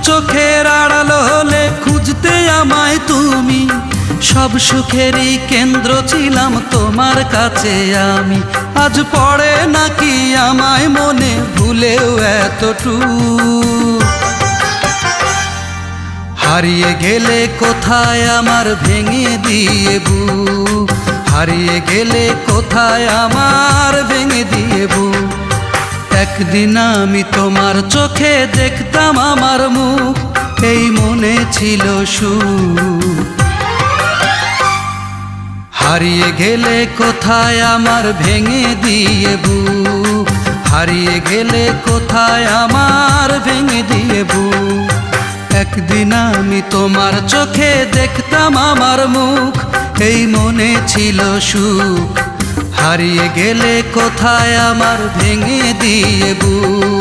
চোখের আড়াল হলে খুঁজতে আমায় তুমি, সব সুখেরই কেন্দ্র ছিলাম তোমার কাছে আমি। আজ পড়ে নাকি আমায় মনে ভুলেও এতটুকু, হারিয়ে গেলে কোথায় আমার ভেঙে দিয়ে বুক, হারিয়ে গেলে কোথায় আমার ভেঙে দিয়ে বুক। একদিন আমি তোমার চোখে দেখতাম আমার মুখ, এই মনে ছিল সুখ। হারিয়ে গেলে কোথায় আমার ভেঙে দিয়ে বুক, হারিয়ে গেলে কোথায় আমার ভেঙে দিয়ে বুক। একদিন আমি তোমার চোখে দেখতাম আমার মুখ, এই মনে ছিল সুখ। হারিয়ে গেলে কোথায় আমার ভেঙে দিয়ে বুক।